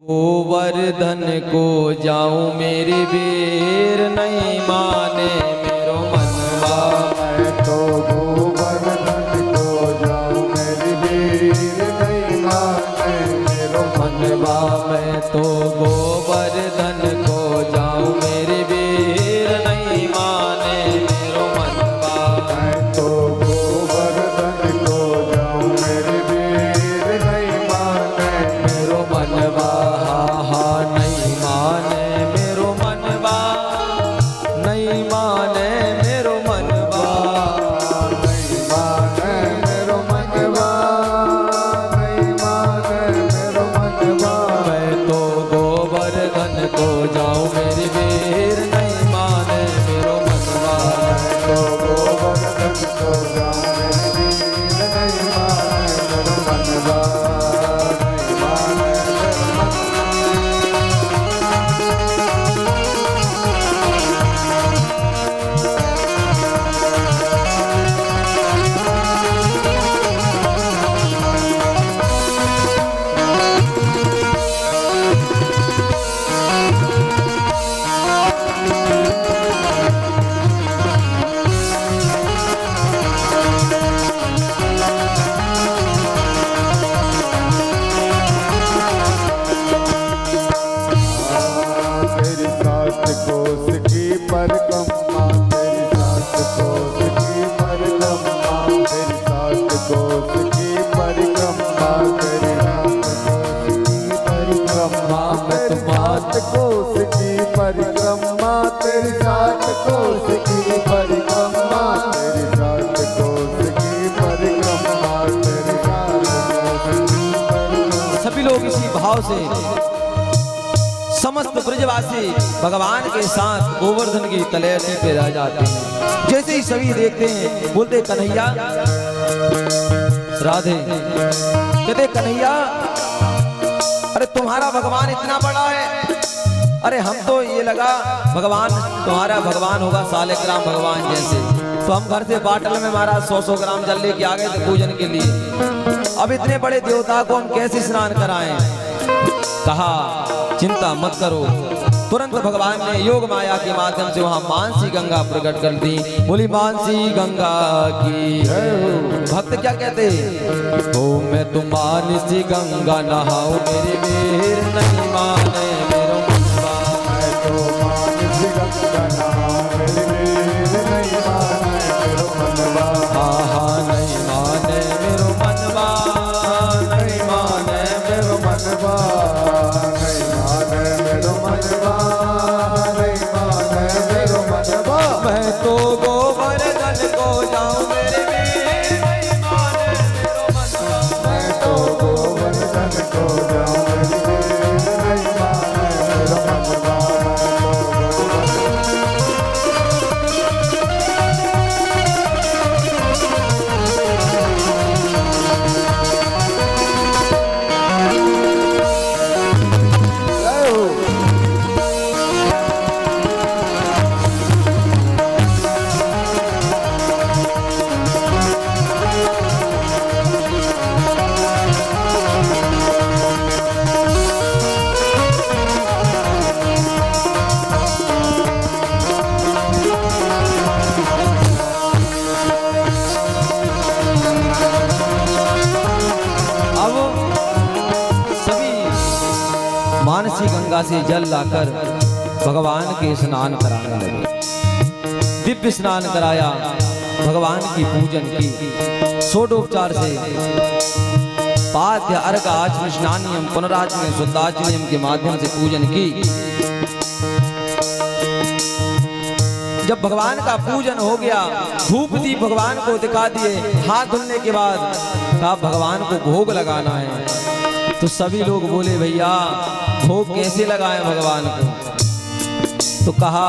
गोवर्धन को जाऊं मेरी वीर नहीं माने मेरो मनवा। मैं तो गोवर्धन को जाऊं मेरी वीर नहीं माने मेरो मनवा मैं तो गोवर्धन को जाऊं मेरी वीर नहीं माने मेरो मनवा। मैं तो गोवर्धन को जाऊं मेरी वीर नहीं माने मेरो मनवा हा नहीं माने मेरो मनवा नहीं माने मेरो मनवा। नहीं माने मेरो मनवा नहीं माने मेरो मनवा। मैं तो गोवर्धन को जाऊं मेरी वीर नहीं माने मेरो मनवा। मैं तो गोवर्धन को जाऊं मेरी वीर नहीं माने मेरो मनवा। नहीं माने मेरो मनवा। तेरी सात कोस की परिक्रमा तेरी सात कोस की परिक्रमा तेरी सात कोस की परिक्रमा तेरी सात कोस की परिक्रमा तेरी सात कोस की परिक्रमा तेरी सात कोस की परिक्रमा तेरी सात कोस की परिक्रमा। सभी लोग इसी भाव से समस्त ब्रजवासी भगवान के साथ गोवर्धन की तलैती पे रह जाते हैं। जैसे ही सभी देखते हैं बोलते कन्हैया राधे, कहते कन्हैया अरे तुम्हारा भगवान इतना बड़ा है। अरे हम तो ये लगा भगवान तुम्हारा भगवान होगा सालिग्राम भगवान जैसे, तो हम घर से बाटल में हमारा 100 ग्राम जल लेके आ गए थे पूजन के लिए। अब इतने बड़े देवता को हम कैसे स्नान कराएं। कहा चिंता मत करो। तुरंत भगवान ने योग माया के माध्यम से वहां मानसी गंगा प्रकट कर दी। बोली मानसी गंगा की। भक्त क्या कहते ओ मैं तो मानसी गंगा नहाऊं मेरी वीर नहीं माने मेरो मनवा। मैं तो मानसी गंगा नहाऊं मेरी वीर नहीं माने मेरो मनवा। हा नहीं माने मेरो मनवा नहीं माने मेरो मनवा। नहीं माने मेरो मनवा नहीं माने मेरो मनवा। मैं तो गोवर्धन को जाऊं मेरे वीर नहीं माने मेरो मनवा। मैं तो गोवर्धन को जाऊं मेरी वीर नहीं माने मेरो मनवा। जय हो। अब सभी मानसी गंगा से जल लाकर भगवान के स्नान कराने लगे। दिव्य स्नान कराया, भगवान की पूजन की षोडोपचार से पाद्य अर्घ आचमन स्नानियम पुनराचमन शुद्धाचमन के माध्यम से पूजन की। जब भगवान का पूजन हो गया, धूप दीप भगवान को दिखा दिए, हाथ धुलने के बाद कहा भगवान को भोग लगाना है। तो सभी लोग बोले भैया भोग कैसे लगाएं भगवान को। तो कहा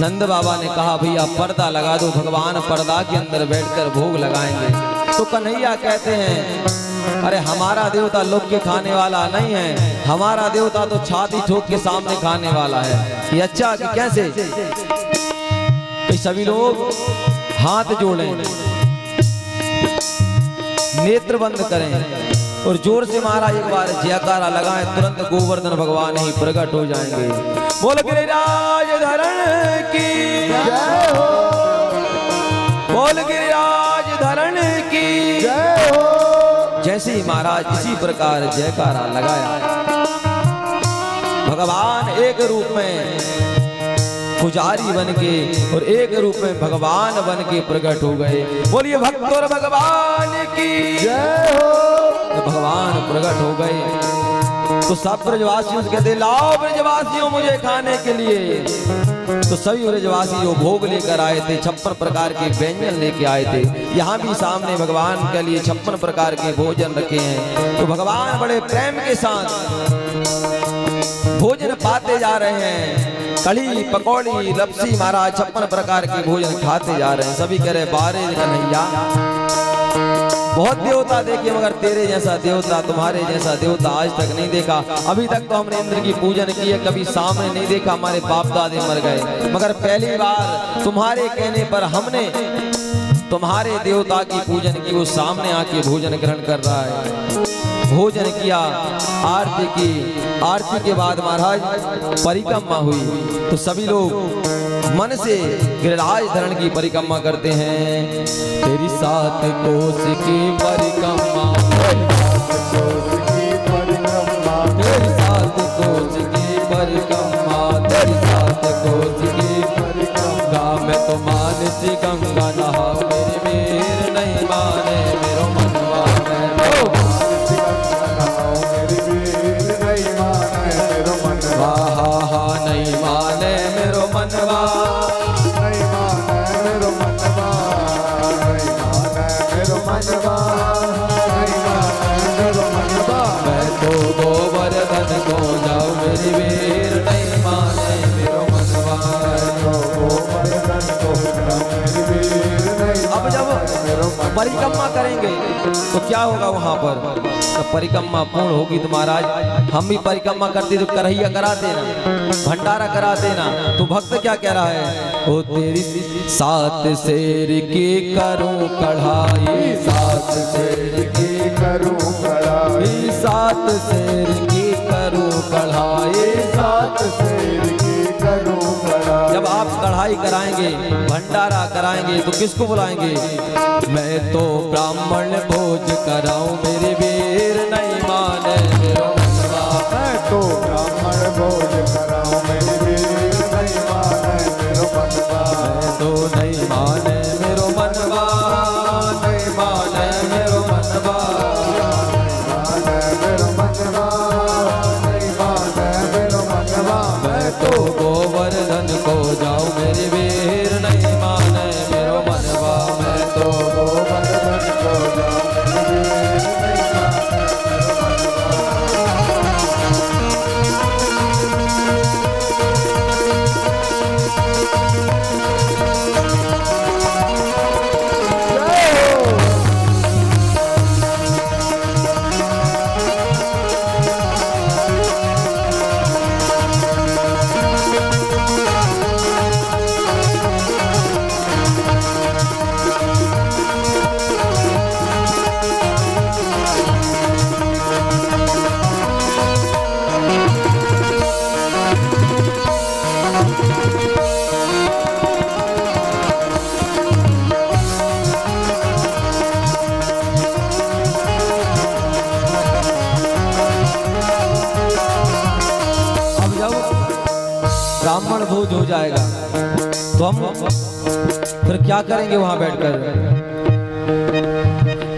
नंद बाबा ने कहा भैया पर्दा लगा दो, भगवान पर्दा के अंदर बैठकर भोग लगाएंगे। तो कन्हैया कहते हैं अरे हमारा देवता लोग के खाने वाला नहीं है, हमारा देवता तो छाती ठोक के सामने खाने वाला है। ये अच्छा कि कैसे। तो सभी लोग हाथ जोड़ें, नेत्र बंद करें, और जोर से महाराज एक बार जयकारा लगाएं, तुरंत गोवर्धन भगवान ही प्रकट हो जाएंगे। बोल गिरिराज धरण की जय हो, बोल गिरिराज धरण की जय हो। जैसे ही महाराज इसी प्रकार जयकारा लगाया, भगवान एक रूप में पुजारी बन के और एक रूप में भगवान बन के प्रकट हो गए। बोलिए भक्त और भगवान की जय हो। तो भगवान प्रकट हो गए तो सब ब्रजवासियों से कहते, लाओ ब्रजवासियों मुझे खाने के लिए। तो सभी ब्रजवासी जो भोग लेकर आए थे, 56 प्रकार के व्यंजन लेके आए थे। यहाँ भी सामने भगवान के लिए 56 प्रकार के भोजन रखे हैं। तो भगवान बड़े प्रेम के साथ भोजन पाते जा रहे हैं। कढ़ी पकौड़ी लपसी महाराज 56 प्रकार के भोजन खाते जा रहे हैं। सभी कह रहे, बारे कन्हैया बहुत देवता देखे मगर तेरे जैसा देवता, तुम्हारे जैसा देवता आज तक नहीं देखा। अभी तक तो हमने इंद्र की पूजन की है, कभी सामने नहीं देखा, हमारे बाप दादे मर गए, मगर पहली बार तुम्हारे कहने पर हमने तुम्हारे देवता की पूजन की। वो सामने आके भोजन ग्रहण कर रहा है। भोजन किया, आरती की, आरती के बाद महाराज परिक्रमा हुई। तो सभी लोग मन से गिरिराज धरण की परिक्रमा करते हैं। तेरी 7 कोस की परिक्रमा, की परिक्रमा, तेरी 7 कोस की परिक्रमा, तेरी 7 कोस की परिक्रमा। मैं तो मानसी गंगा नहा, मेरे वीर नहीं माने मेरो मनवा। नहीं माने मेरो मनवा, नहीं माने मेरो मनवा, नहीं माने मेरो मनवा, नहीं माने मेरो मनवा। मैं तो गोवर्धन को जाऊं, मेरी वीर नहीं माने मेरो मनवा। तो गोवर्धन को जाऊं, मेरी वीर नहीं अब जब माने मेरो मनवा। परिक्रमा करेंगे तो क्या होगा वहां पर? तो परिक्रमा पूर्ण होगी तो महाराज हम भी परिक्रमा करते तो करहिया करा देना, भंडारा करा देना। तो भक्त क्या कह रहा है? ओ तेरी 7 शेर की करूं कढ़ाई, 7 शेर की करूं कढ़ाई, 7 शेर की करूं कढ़ाई, 7 शेर की करूं कढ़ाई। जब आप कढ़ाई कराएंगे, भंडारा कराएंगे तो किसको बुलाएंगे? मैं तो ब्राह्मण भोज कराऊं, मेरे वीर नहीं माने मेरो मनवा। मैं तो ब्राह्मण भोज कराऊं, मेरी वीर नहीं माने मेरो मनवा। मैं तो नहीं माने मेरो मनवा, नहीं माने मेरो मनवा। माने मेरो मनवा, नहीं माने मेरो मनवा। मैं तो गोवर्धन को जाऊं, मेरे वीर नहीं माने मेरो मनवा। मैं तो गोवर्धन को जाऊं, मेरी वीर नहीं माने मेरो मनवा। जय हो। ब्राह्मण भोज हो जाएगा तो हम फिर क्या करेंगे वहां बैठकर?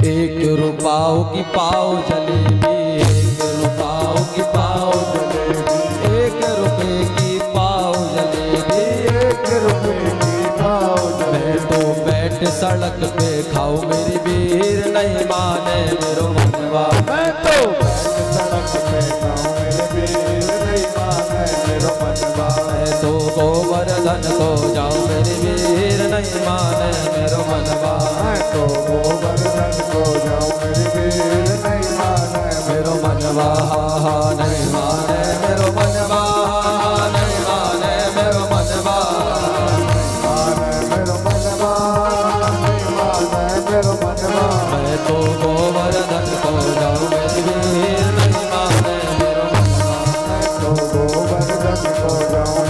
1 रुपये की पाव जलेबी, 1 रुपये की पाव जलेबी, 1 रुपये की पाव जलेबी, 1 रुपये की पाव जलेबी। मैं तो बैठ सड़क पे खाऊं, मेरी वीर नहीं माने मेरो मनवा। मैं तो बैठ सड़क पे खाऊं, मेरे वीर नहीं माने मेरो मनवा। मैं तो गोवर्धन को जाऊं, मेरी वीर नहीं माने मेरो मनवा। मैं तो गोवर्धन को जाऊं, मेरे वीर नहीं माने मेरो मनवा, नहीं माने मेरो मनवा, नहीं माने मेरो मनवा। माने मेरो मनवा, नहीं माने मेरो मनवा। मैं तो गोवर्धन को जाऊं, मेरी को जाऊं